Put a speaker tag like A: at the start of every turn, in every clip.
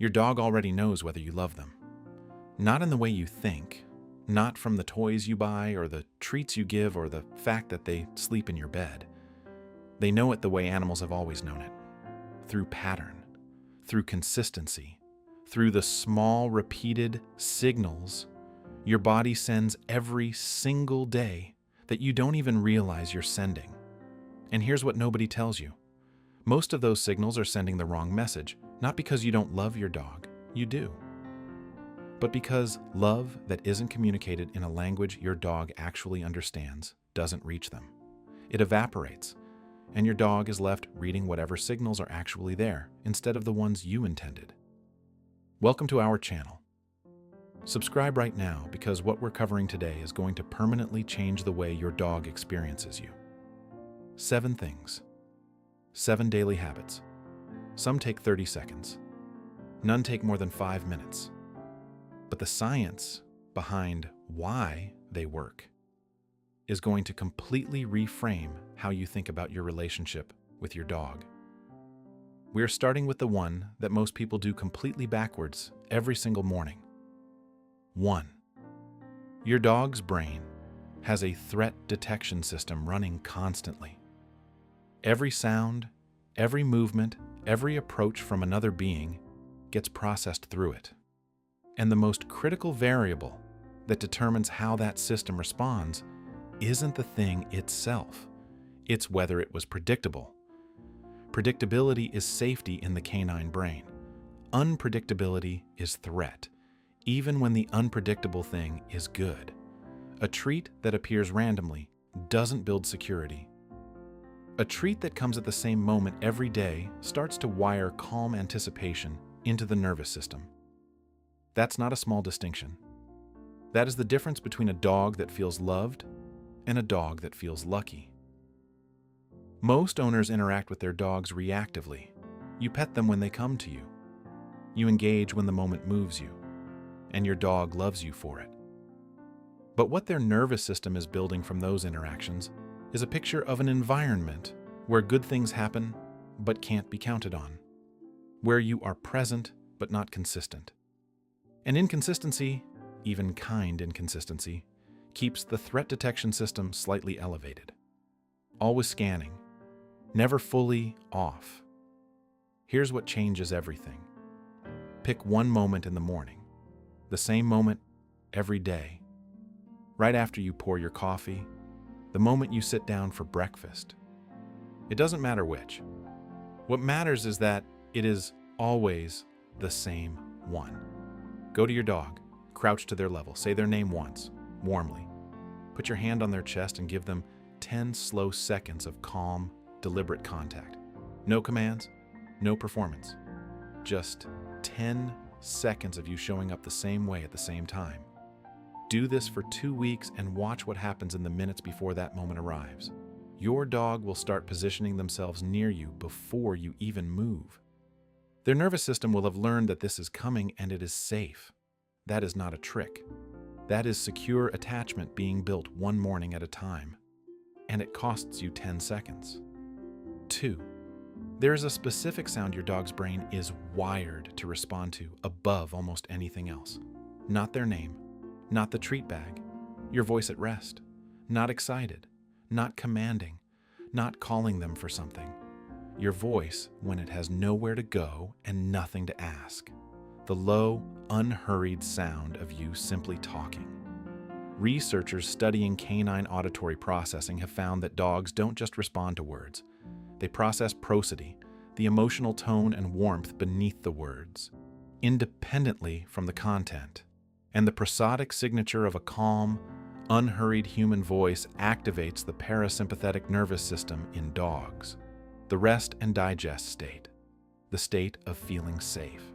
A: Your dog already knows whether you love them. Not in the way you think, not from the toys you buy or the treats you give or the fact that they sleep in your bed. They know it the way animals have always known it, through pattern, through consistency, through the small repeated signals your body sends every single day that you don't even realize you're sending. And here's what nobody tells you. Most of those signals are sending the wrong message, not because you don't love your dog, you do, but because love that isn't communicated in a language your dog actually understands doesn't reach them. It evaporates, and your dog is left reading whatever signals are actually there instead of the ones you intended. Welcome to our channel. Subscribe right now because what we're covering today is going to permanently change the way your dog experiences you. 7 things. 7 daily habits. Some take 30 seconds. None take more than 5 minutes. But the science behind why they work is going to completely reframe how you think about your relationship with your dog. We're starting with the one that most people do completely backwards every single morning. 1. Your dog's brain has a threat detection system running constantly. Every sound, every movement, every approach from another being gets processed through it. And the most critical variable that determines how that system responds isn't the thing itself. It's whether it was predictable. Predictability is safety in the canine brain. Unpredictability is threat, even when the unpredictable thing is good. A treat that appears randomly doesn't build security. A treat that comes at the same moment every day starts to wire calm anticipation into the nervous system. That's not a small distinction. That is the difference between a dog that feels loved and a dog that feels lucky. Most owners interact with their dogs reactively. You pet them when they come to you. You engage when the moment moves you, and your dog loves you for it. But what their nervous system is building from those interactions is a picture of an environment where good things happen but can't be counted on, where you are present but not consistent. And inconsistency, even kind inconsistency, keeps the threat detection system slightly elevated. Always scanning, never fully off. Here's what changes everything. Pick one moment in the morning, the same moment every day. Right after you pour your coffee, the moment you sit down for breakfast. It doesn't matter which. What matters is that it is always the same one. Go to your dog, crouch to their level, say their name once, warmly. Put your hand on their chest and give them 10 slow seconds of calm, deliberate contact. No commands, no performance. Just 10 seconds of you showing up the same way at the same time. Do this for 2 weeks and watch what happens in the minutes before that moment arrives. Your dog will start positioning themselves near you before you even move. Their nervous system will have learned that this is coming and it is safe. That is not a trick. That is secure attachment being built one morning at a time. And it costs you 10 seconds. 2. There is a specific sound your dog's brain is wired to respond to above almost anything else. Not their name, not the treat bag, your voice at rest, not excited, not commanding, not calling them for something. Your voice when it has nowhere to go and nothing to ask. The low, unhurried sound of you simply talking. Researchers studying canine auditory processing have found that dogs don't just respond to words. They process prosody, the emotional tone and warmth beneath the words, independently from the content. And the prosodic signature of a calm, unhurried human voice activates the parasympathetic nervous system in dogs, the rest and digest state, the state of feeling safe.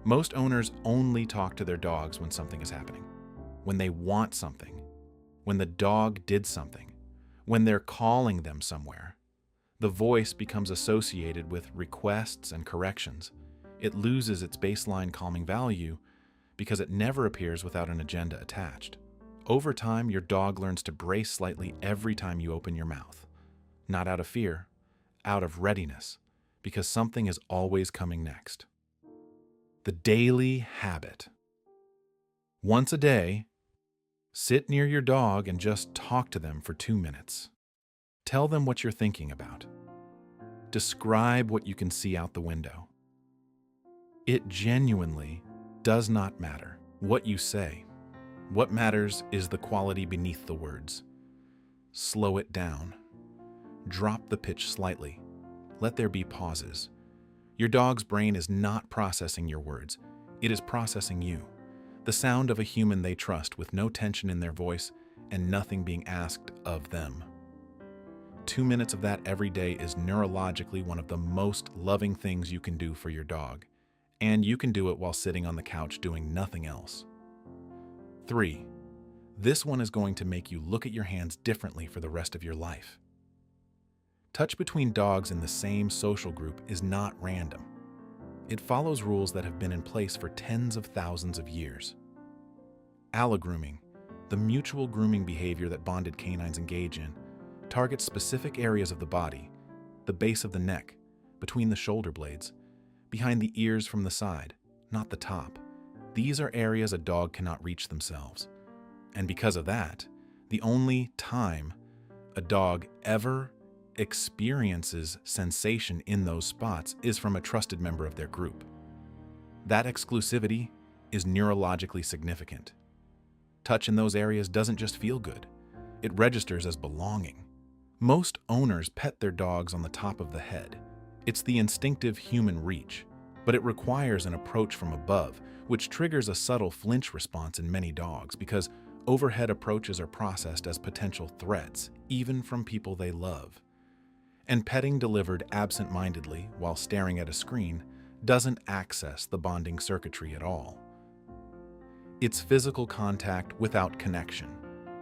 A: Most owners only talk to their dogs when something is happening, when they want something, when the dog did something, when they're calling them somewhere. The voice becomes associated with requests and corrections. It loses its baseline calming value because it never appears without an agenda attached. Over time, your dog learns to brace slightly every time you open your mouth. Not out of fear, out of readiness, because something is always coming next. The daily habit. Once a day, sit near your dog and just talk to them for 2 minutes. Tell them what you're thinking about. Describe what you can see out the window. It genuinely does not matter what you say. What matters is the quality beneath the words. Slow it down. Drop the pitch slightly. Let there be pauses. Your dog's brain is not processing your words. It is processing you. The sound of a human they trust with no tension in their voice and nothing being asked of them. 2 minutes of that every day is neurologically one of the most loving things you can do for your dog. And you can do it while sitting on the couch doing nothing else. 3. This one is going to make you look at your hands differently for the rest of your life. Touch between dogs in the same social group is not random. It follows rules that have been in place for tens of thousands of years. Allogrooming, the mutual grooming behavior that bonded canines engage in, targets specific areas of the body, the base of the neck, between the shoulder blades, behind the ears from the side, not the top. These are areas a dog cannot reach themselves. And because of that, the only time a dog ever experiences sensation in those spots is from a trusted member of their group. That exclusivity is neurologically significant. Touch in those areas doesn't just feel good, it registers as belonging. Most owners pet their dogs on the top of the head. It's the instinctive human reach, but it requires an approach from above, which triggers a subtle flinch response in many dogs because overhead approaches are processed as potential threats, even from people they love. And petting delivered absent-mindedly while staring at a screen doesn't access the bonding circuitry at all. It's physical contact without connection.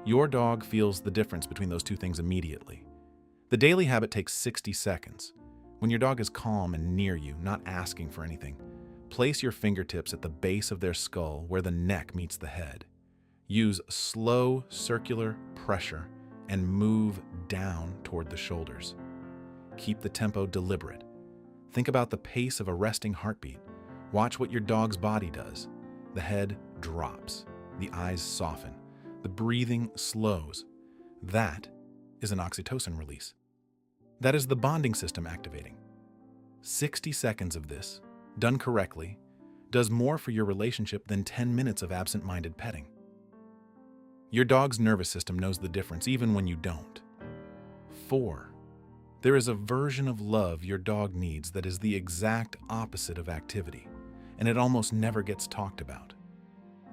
A: Your dog feels the difference between those two things immediately. The daily habit takes 60 seconds. When your dog is calm and near you, not asking for anything, place your fingertips at the base of their skull where the neck meets the head. Use slow circular pressure and move down toward the shoulders. Keep the tempo deliberate. Think about the pace of a resting heartbeat. Watch what your dog's body does. The head drops. The eyes soften. The breathing slows. That is an oxytocin release. That is the bonding system activating. 60 seconds of this, done correctly, does more for your relationship than 10 minutes of absent-minded petting. Your dog's nervous system knows the difference even when you don't. 4. There is a version of love your dog needs that is the exact opposite of activity, and it almost never gets talked about.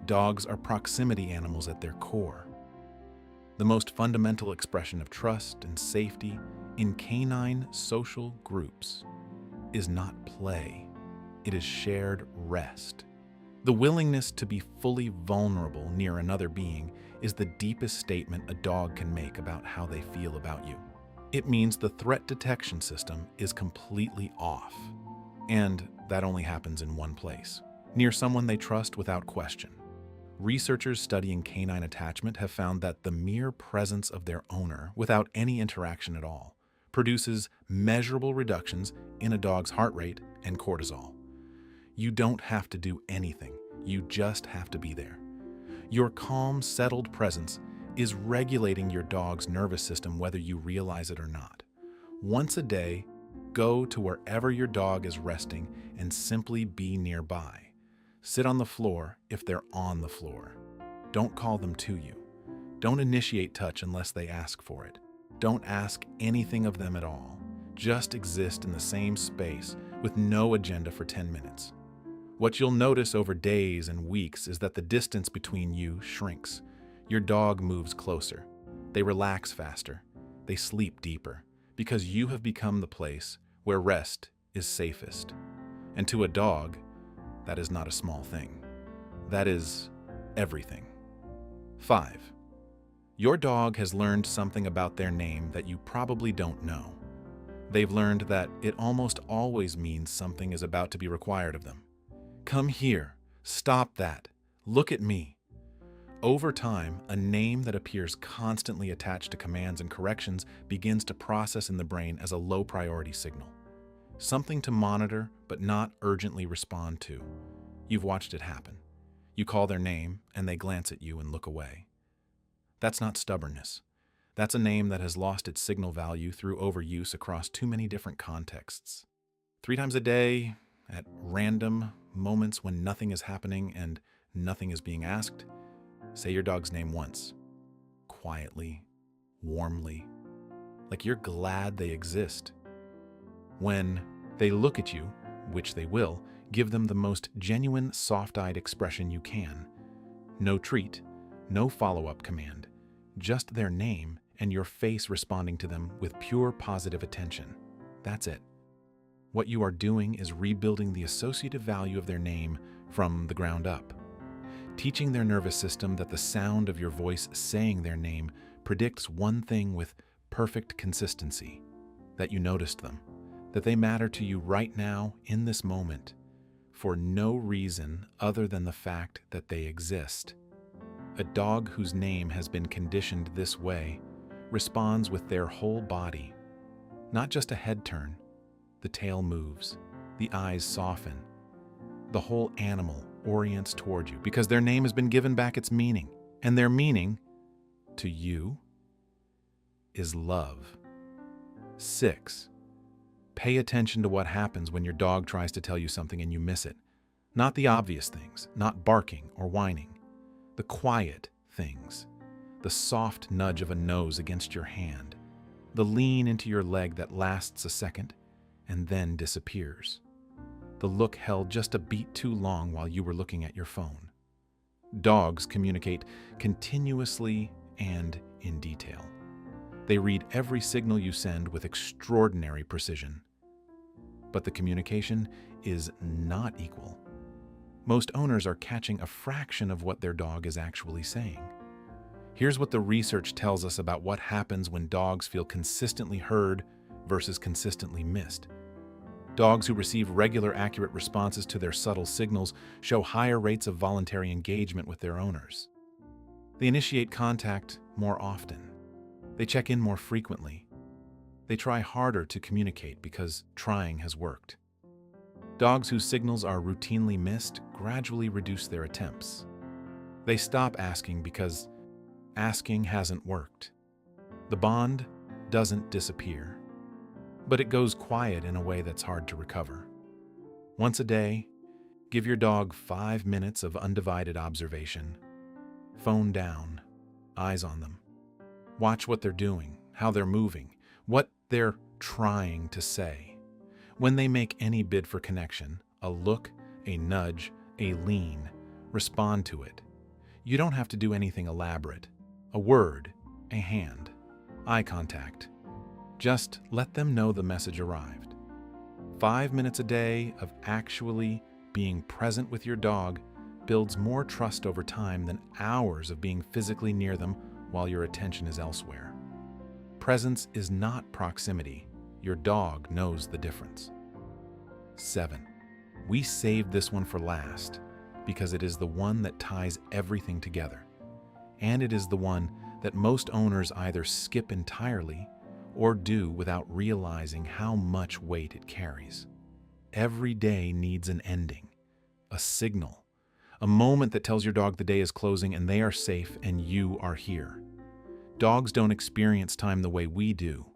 A: Dogs are proximity animals at their core. The most fundamental expression of trust and safety in canine social groups is not play. It is shared rest. The willingness to be fully vulnerable near another being is the deepest statement a dog can make about how they feel about you. It means the threat detection system is completely off. And that only happens in one place, near someone they trust without question. Researchers studying canine attachment have found that the mere presence of their owner, without any interaction at all, produces measurable reductions in a dog's heart rate and cortisol. You don't have to do anything, you just have to be there. Your calm, settled presence is regulating your dog's nervous system whether you realize it or not. Once a day, go to wherever your dog is resting and simply be nearby. Sit on the floor if they're on the floor. Don't call them to you. Don't initiate touch unless they ask for it. Don't ask anything of them at all. Just exist in the same space with no agenda for 10 minutes. What you'll notice over days and weeks is that the distance between you shrinks. Your dog moves closer. They relax faster. They sleep deeper because you have become the place where rest is safest. And to a dog, that is not a small thing. That is everything. 5. Your dog has learned something about their name that you probably don't know. They've learned that it almost always means something is about to be required of them. Come here. Stop that. Look at me. Over time, a name that appears constantly attached to commands and corrections begins to process in the brain as a low-priority signal. Something to monitor but not urgently respond to. You've watched it happen. You call their name, and they glance at you and look away. That's not stubbornness. That's a name that has lost its signal value through overuse across too many different contexts. 3 times a day, at random moments when nothing is happening and nothing is being asked, say your dog's name once. Quietly, warmly, like you're glad they exist. When they look at you, which they will, give them the most genuine, soft-eyed expression you can. No treat, no follow-up command, just their name and your face responding to them with pure positive attention. That's it. What you are doing is rebuilding the associative value of their name from the ground up, teaching their nervous system that the sound of your voice saying their name predicts one thing with perfect consistency, that you noticed them, that they matter to you right now in this moment, for no reason other than the fact that they exist. A dog whose name has been conditioned this way responds with their whole body, not just a head turn. The tail moves, the eyes soften. The whole animal orients toward you because their name has been given back its meaning, and their meaning, to you, is love. 6. Pay attention to what happens when your dog tries to tell you something and you miss it. Not the obvious things, not barking or whining. The quiet things. The soft nudge of a nose against your hand. The lean into your leg that lasts a second and then disappears. The look held just a beat too long while you were looking at your phone. Dogs communicate continuously and in detail. They read every signal you send with extraordinary precision. But the communication is not equal. Most owners are catching a fraction of what their dog is actually saying. Here's what the research tells us about what happens when dogs feel consistently heard versus consistently missed. Dogs who receive regular, accurate responses to their subtle signals show higher rates of voluntary engagement with their owners. They initiate contact more often. They check in more frequently. They try harder to communicate because trying has worked. Dogs whose signals are routinely missed gradually reduce their attempts. They stop asking because asking hasn't worked. The bond doesn't disappear, but it goes quiet in a way that's hard to recover. Once a day, give your dog 5 minutes of undivided observation. Phone down, eyes on them. Watch what they're doing, how they're moving, what they're trying to say. When they make any bid for connection, a look, a nudge, a lean, respond to it. You don't have to do anything elaborate. A word, a hand, eye contact. Just let them know the message arrived. 5 minutes a day of actually being present with your dog builds more trust over time than hours of being physically near them while your attention is elsewhere. Presence is not proximity. Your dog knows the difference. 7. We saved this one for last because it is the one that ties everything together. And it is the one that most owners either skip entirely or do without realizing how much weight it carries. Every day needs an ending, a signal, a moment that tells your dog the day is closing and they are safe and you are here. Dogs don't experience time the way we do.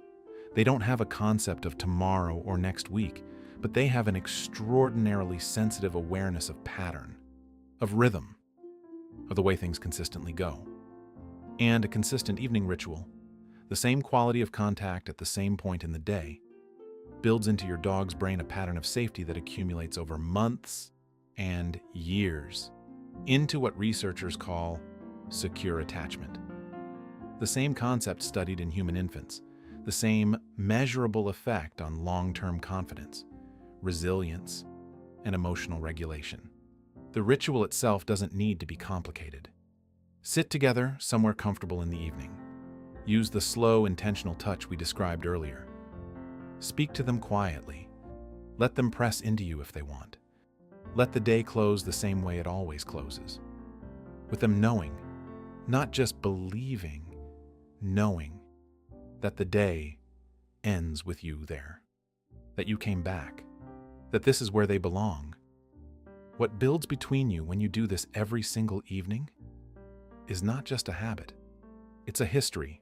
A: They don't have a concept of tomorrow or next week, but they have an extraordinarily sensitive awareness of pattern, of rhythm, of the way things consistently go. And a consistent evening ritual, the same quality of contact at the same point in the day, builds into your dog's brain a pattern of safety that accumulates over months and years into what researchers call secure attachment. The same concept studied in human infants, the same measurable effect on long-term confidence, resilience, and emotional regulation. The ritual itself doesn't need to be complicated. Sit together somewhere comfortable in the evening. Use the slow, intentional touch we described earlier. Speak to them quietly. Let them press into you if they want. Let the day close the same way it always closes. With them knowing, not just believing, knowing that the day ends with you there, that you came back, that this is where they belong. What builds between you when you do this every single evening is not just a habit. It's a history.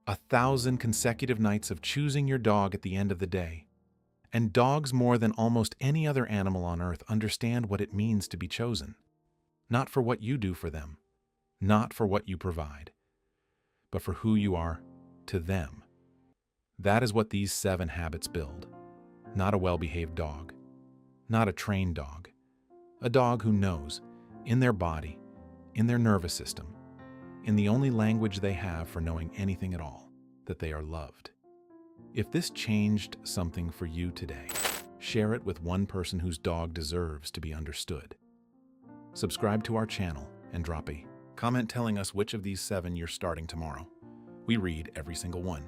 A: 1,000 consecutive nights of choosing your dog at the end of the day. And dogs, more than almost any other animal on earth, understand what it means to be chosen. Not for what you do for them, not for what you provide, but for who you are to them. That is what these 7 habits build. Not a well-behaved dog, not a trained dog. A dog who knows, in their body, in their nervous system, in the only language they have for knowing anything at all, that they are loved. If this changed something for you today, share it with one person whose dog deserves to be understood. Subscribe to our channel and drop a comment telling us which of these 7 you're starting tomorrow. We read every single one.